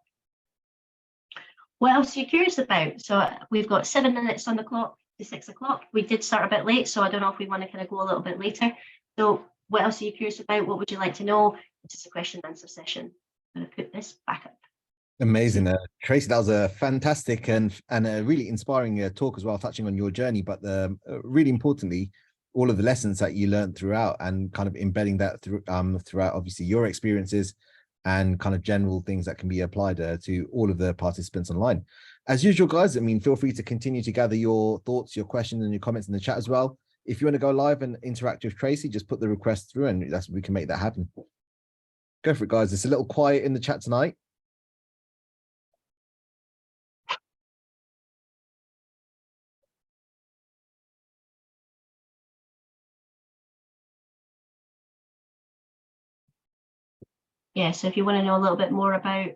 what else are you curious about? So we've got 7 minutes on the clock to 6 o'clock. We did start a bit late, so I don't know if we want to kind of go a little bit later. So what else are you curious about? What would you like to know? It's just a question and answer session. I'm going to put this back up. Amazing. Tracy, that was a fantastic and a really inspiring talk as well, touching on your journey, but really importantly, all of the lessons that you learned throughout and kind of embedding that throughout obviously your experiences and kind of general things that can be applied to all of the participants online. As usual, guys, I mean, feel free to continue to gather your thoughts, your questions, and your comments in the chat as well. If you want to go live and interact with Tracy, just put the request through and we can make that happen. Go for it, guys. It's a little quiet in the chat tonight. Yeah, so if you want to know a little bit more about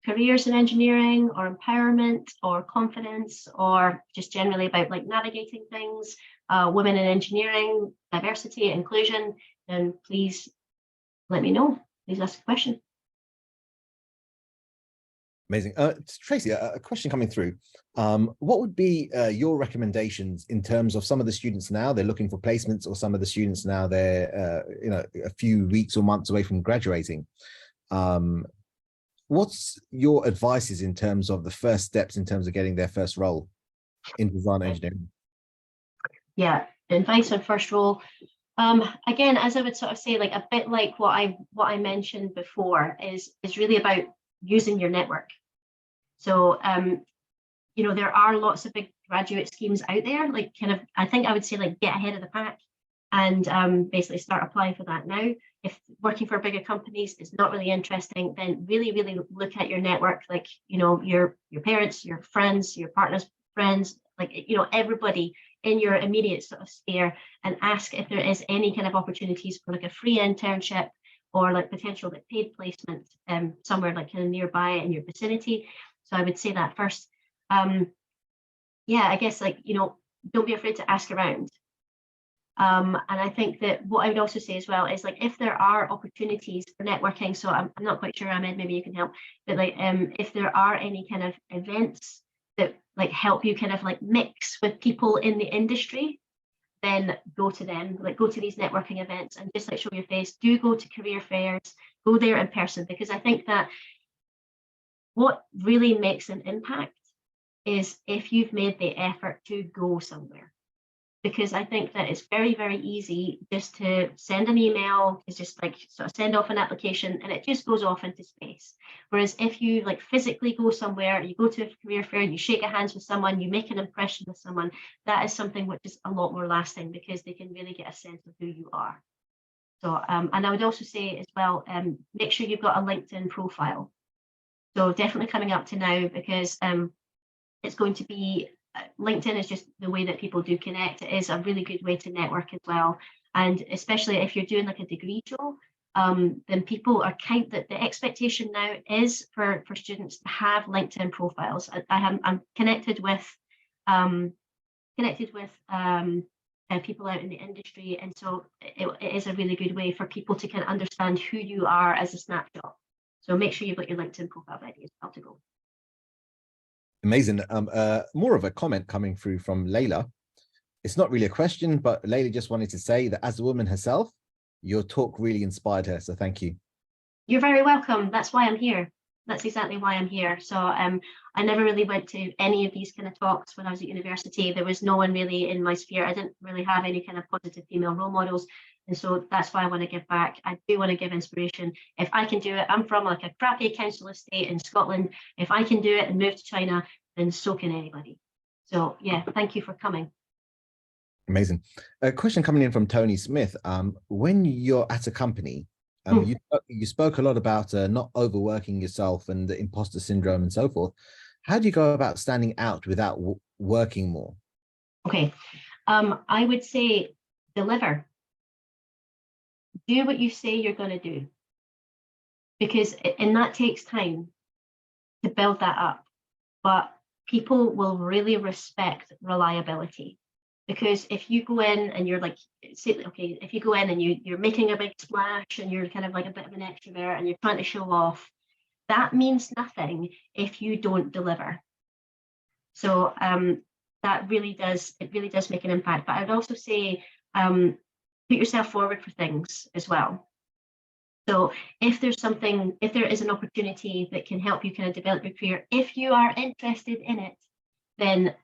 careers in engineering or empowerment or confidence or just generally about like navigating things, women in engineering, diversity, inclusion, then please let me know. Please ask a question. Amazing. Tracy, a question coming through. What would be your recommendations in terms of some of the students now, they're looking for placements, or some of the students now they're a few weeks or months away from graduating? What's your advices in terms of the first steps in terms of getting their first role in design engineering? Yeah, advice on first role. Again, as I would sort of say, like a bit like what I mentioned before, is really about using your network. So there are lots of big graduate schemes out there, like kind of, I think I would say like get ahead of the pack and basically start applying for that now. If working for bigger companies is not really interesting, then really, really look at your network, like, your parents, your friends, your partner's friends, like, everybody in your immediate sort of sphere, and ask if there is any kind of opportunities for like a free internship or like potential like paid placement somewhere like kind of nearby in your vicinity. So I would say that first. Yeah, I guess like, don't be afraid to ask around. And I think that what I would also say as well is like, if there are opportunities for networking, so I'm not quite sure, Ahmed, maybe you can help, but like if there are any kind of events that like help you kind of like mix with people in the industry, then go to them, like go to these networking events and just like show your face. Do go to career fairs, go there in person, because I think that what really makes an impact is if you've made the effort to go somewhere. Because I think that it's very, very easy just to send an email, it's just like sort of send off an application and it just goes off into space. Whereas if you like physically go somewhere, you go to a career fair, you shake a hands with someone, you make an impression with someone, that is something which is a lot more lasting, because they can really get a sense of who you are. So, and I would also say as well, make sure you've got a LinkedIn profile. So definitely coming up to now, because it's going to be, LinkedIn is just the way that people do connect. It is a really good way to network as well. And especially if you're doing like a degree show, then people are the expectation now is for students to have LinkedIn profiles. I'm connected with people out in the industry, and so it is a really good way for people to kind of understand who you are as a snapshot. So make sure you've got your LinkedIn profile ready as well to go. Amazing. More of a comment coming through from Layla. It's not really a question, but Layla just wanted to say that as a woman herself, your talk really inspired her. So thank you. You're very welcome. That's why I'm here. That's exactly why I'm here. So I never really went to any of these kind of talks when I was at university. There was no one really in my sphere. I didn't really have any kind of positive female role models. And so that's why I want to give back. I do want to give inspiration. If I can do it, I'm from like a crappy council estate in Scotland. If I can do it and move to China, then so can anybody. So yeah, thank you for coming. Amazing. A question coming in from Tony Smith. When you're at a company, you spoke a lot about not overworking yourself and the imposter syndrome and so forth. How do you go about standing out without working more? Okay, I would say deliver. Do what you say you're going to do, because that takes time to build that up. But people will really respect reliability, because if you go in and you're like, okay, if you go in and you're making a big splash and you're kind of like a bit of an extrovert and you're trying to show off, that means nothing if you don't deliver. So that really does make an impact. But I'd also say put yourself forward for things as well. So if there is an opportunity that can help you kind of develop your career, if you are interested in it, then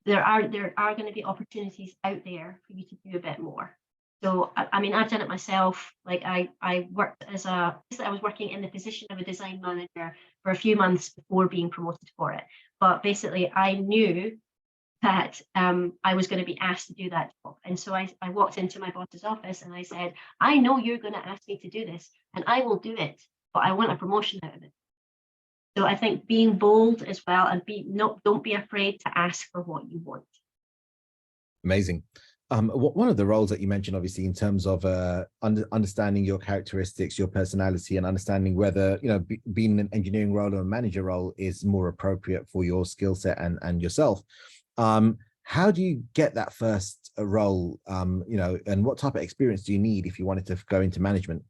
there are going to be opportunities out there for you to do a bit more. So, I mean, I've done it myself. Like I worked I was working in the position of a design manager for a few months before being promoted for it. But basically I knew that I was going to be asked to do that job. And so I walked into my boss's office and I said, I know you're going to ask me to do this and I will do it, but I want a promotion out of it. So I think being bold as well, and don't be afraid to ask for what you want. Amazing. One of the roles that you mentioned, obviously, in terms of understanding your characteristics, your personality, and understanding whether, you know, being an engineering role or a manager role is more appropriate for your skill set and yourself. How do you get that first role, you know, and what type of experience do you need if you wanted to go into management?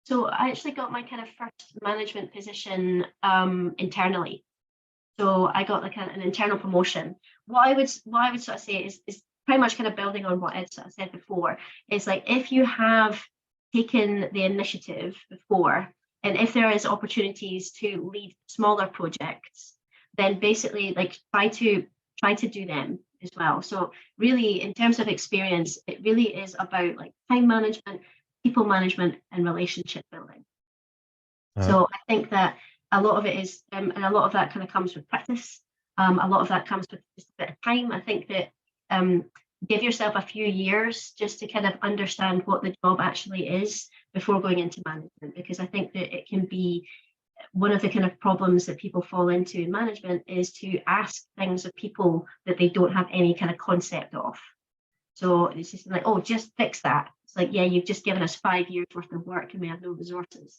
So I actually got my kind of first management position internally. So I got like an internal promotion. What I would sort of say is pretty much kind of building on what Ed sort of said before, is like, if you have taken the initiative before, and if there is opportunities to lead smaller projects, then basically like try to do them as well. So really, in terms of experience, it really is about like time management, people management, and relationship building. So I think that a lot of it is, and a lot of that kind of comes with practice. A lot of that comes with just a bit of time. I think that give yourself a few years just to kind of understand what the job actually is before going into management, because I think that it can be one of the kind of problems that people fall into in management is to ask things of people that they don't have any kind of concept of. So it's just like, oh, just fix that. It's like, yeah, you've just given us 5 years worth of work and we have no resources.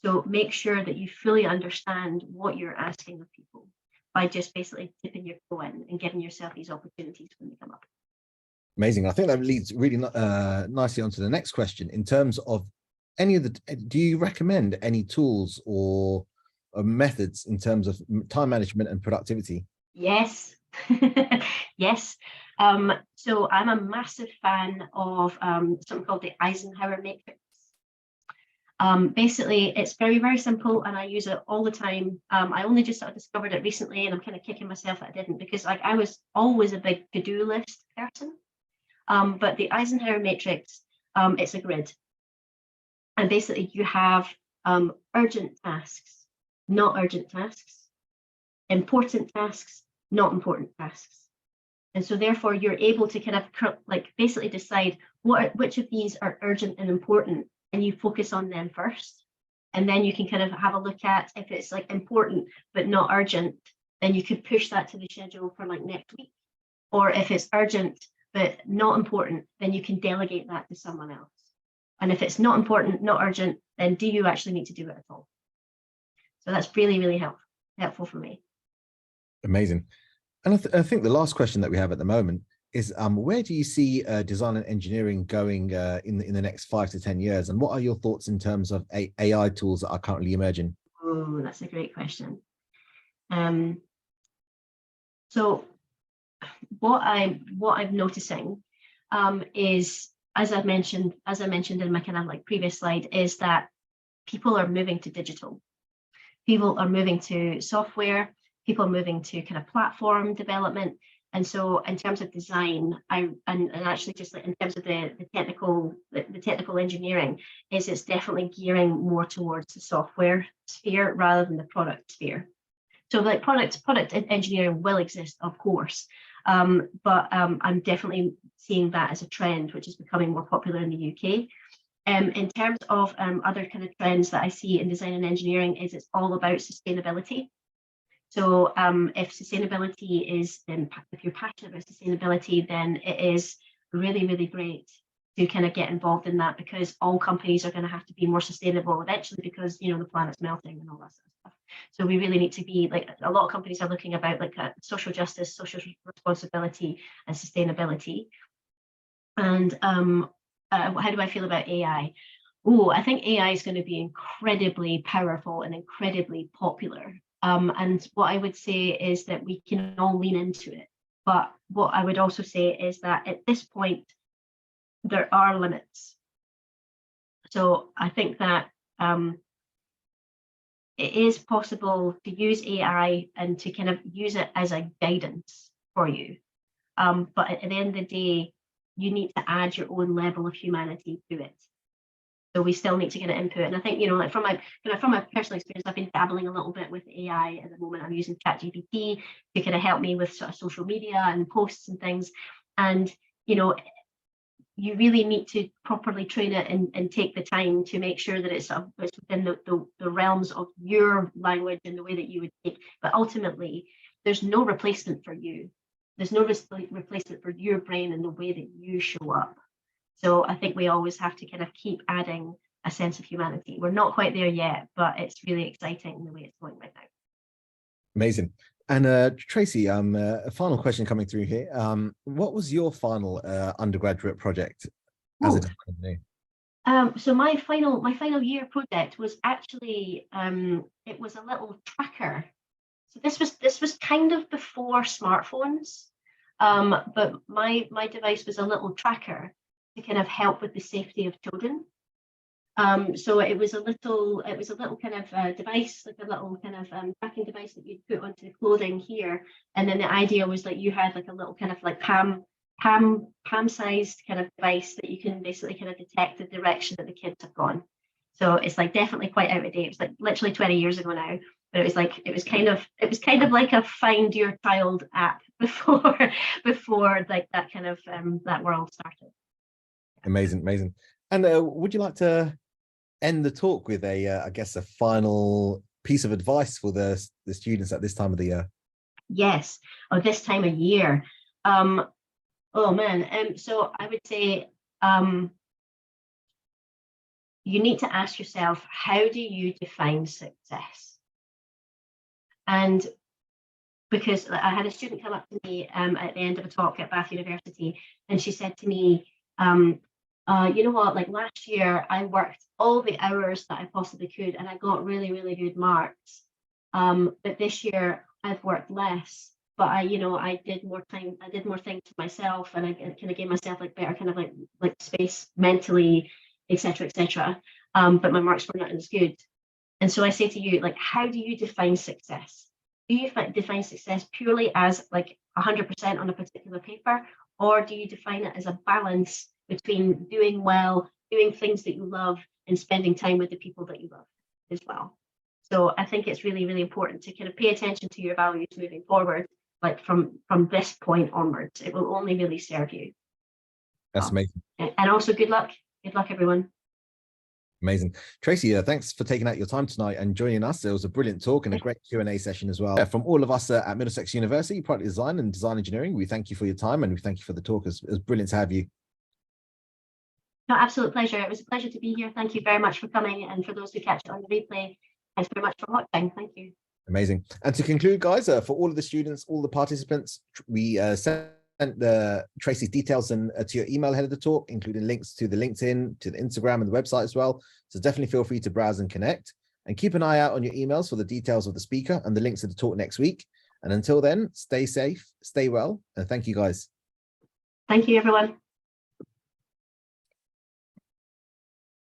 So make sure that you fully understand what you're asking of people by just basically dipping your toe in and giving yourself these opportunities when they come up. Amazing. I think that leads really nicely onto the next question. In terms of do you recommend any tools or methods in terms of time management and productivity? Yes, yes. So I'm a massive fan of something called the Eisenhower matrix. Basically, it's very, very simple, and I use it all the time. I only just sort of discovered it recently, and I'm kind of kicking myself that I didn't, because like I was always a big to-do list person. But the Eisenhower matrix, it's a grid. And basically you have urgent tasks, not urgent tasks, important tasks, not important tasks. And so therefore you're able to kind of like basically decide which of these are urgent and important, and you focus on them first. And then you can kind of have a look at, if it's like important but not urgent, then you could push that to the schedule for like next week. Or if it's urgent but not important, then you can delegate that to someone else. And if it's not important, not urgent, then do you actually need to do it at all? So that's really, really helpful for me. Amazing. And I think the last question that we have at the moment is, where do you see design and engineering going in the next 5 to 10 years? And what are your thoughts in terms of AI tools that are currently emerging? Oh, that's a great question. So what I'm noticing is, as I mentioned in my kind of like previous slide, is that people are moving to digital. People are moving to software. People are moving to kind of platform development. And so in terms of design, and actually just like in terms of the technical engineering, it's definitely gearing more towards the software sphere rather than the product sphere. So like product engineering will exist, of course, but I'm definitely seeing that as a trend, which is becoming more popular in the UK. In terms of other kind of trends that I see in design and engineering, is it's all about sustainability. So if sustainability is, if you're passionate about sustainability, then it is really, really great to kind of get involved in that, because all companies are going to have to be more sustainable eventually, because, you know, the planet's melting and all that sort of stuff. So we really need to be like, a lot of companies are looking about like social justice, social responsibility, and sustainability. And how do I feel about AI? Oh, I think AI is going to be incredibly powerful and incredibly popular. And what I would say is that we can all lean into it. But what I would also say is that at this point, there are limits. So I think that it is possible to use AI and to kind of use it as a guidance for you. But at the end of the day, you need to add your own level of humanity to it. So we still need to get an input. And I think, like from my personal experience, I've been dabbling a little bit with AI at the moment. I'm using ChatGPT to kind of help me with sort of social media and posts and things. And, you really need to properly train it and take the time to make sure that it's within the realms of your language and the way that you would take. But ultimately, there's no replacement for you. There's no replacement for your brain and the way that you show up. So I think we always have to kind of keep adding a sense of humanity. We're not quite there yet, but it's really exciting the way it's going right now. Amazing. And Tracy, a final question coming through here. What was your final undergraduate project as a design engineer? So my final year project was actually it was a little tracker. So this was kind of before smartphones, but my device was a little tracker to kind of help with the safety of children. So it was a little kind of device, like a little kind of tracking device that you'd put onto the clothing here. And then the idea was like you had like a little kind of like palm sized kind of device that you can basically kind of detect the direction that the kids have gone. So it's like definitely quite out of date. It's like literally 20 years ago now, but it was kind of like a find your child app before like that kind of that world started. Amazing. And would you like to end the talk with I guess a final piece of advice for the students at this time of the year? Yes, this time of year. Oh man. So I would say you need to ask yourself, how do you define success? And because I had a student come up to me at the end of a talk at Bath University, and she said to me, you know what, like last year I worked all the hours that I possibly could and I got really, really good marks. But this year I've worked less, but I did more things to myself, and I kind of gave myself like better kind of like space mentally, etc. But my marks were not as good. And so I say to you, like, how do you define success? Do you define success purely as like 100% on a particular paper, or do you define it as a balance between doing well, doing things that you love, and spending time with the people that you love as well? So I think it's really, really important to kind of pay attention to your values moving forward, like from this point onwards. It will only really serve you. That's amazing. And also good luck. Good luck, everyone. Amazing. Tracy, thanks for taking out your time tonight and joining us. It was a brilliant talk and a great Q&A session as well. From all of us at Middlesex University, Product Design and Design Engineering, we thank you for your time and we thank you for the talk. It was brilliant to have you. No, absolute pleasure. It was a pleasure to be here. Thank you very much for coming. And for those who catch it on the replay, thanks very much for watching. Thank you. Amazing. And to conclude, guys, for all of the students, all the participants, we sent Tracy's details and to your email ahead of the talk, including links to the LinkedIn, to the Instagram and the website as well. So definitely feel free to browse and connect, and keep an eye out on your emails for the details of the speaker and the links to the talk next week. And until then, stay safe, stay well, and thank you guys. Thank you, everyone.